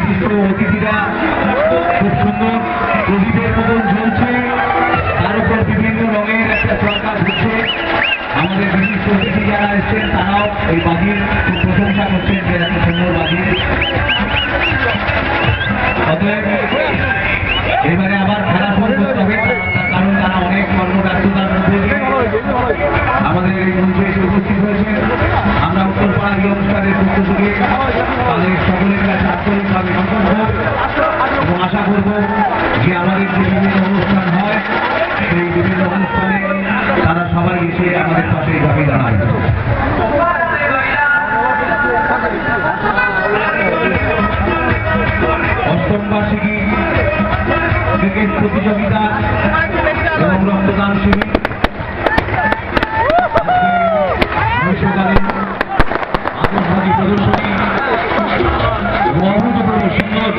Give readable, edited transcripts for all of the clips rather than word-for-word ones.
বিশিষ্ট অতিথিরা খুব সুন্দর প্রদীপের মতন ঝুলছে, তার উপর বিভিন্ন রঙের একটা চরকা ঘুরছে। আমাদের বিশিষ্ট অতিথি যারা এসছেন তারাও এই বাজির খুব প্রশংসা করছেন যে এত সুন্দর বাজি। অতএব এবারে আবার খেলা শুরু করতে হবে, কারণ তারা অনেক কর্মব্যস্ততার মধ্যে আমাদের এই মঞ্চে এসে উপস্থিত হয়েছেন। আমরা উত্তরপাড়া এই অনুষ্ঠানের পক্ষ থেকে তাদের সকলের কাছে আন্তরিকভাবে কৃতজ্ঞ এবং আশা করব যে আমাদের যে বিভিন্ন অনুষ্ঠান হয় সেই বিভিন্ন অনুষ্ঠানে তারা সবাই এসে আমাদের পাশে এইভাবে দাঁড়ায়। অষ্টম বার্ষিকী ক্রিকেট প্রতিযোগিতা এবং রক্তদান শিবির গ্রীষ্মকালীন আতশবাজি প্রদর্শনী অভূতপূর্ব সুন্দর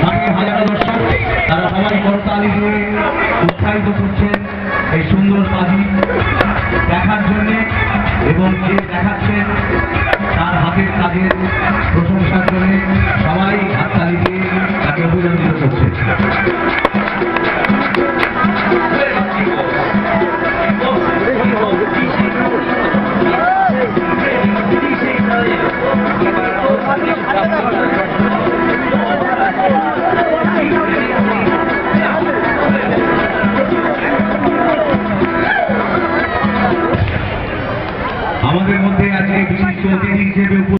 মাঠে হাজারো দর্শক তারা সবাই করতালি দিয়ে উৎসাহিত করছেন এই সুন্দর বাজি দেখার জন্য এবং যে দেখাচ্ছে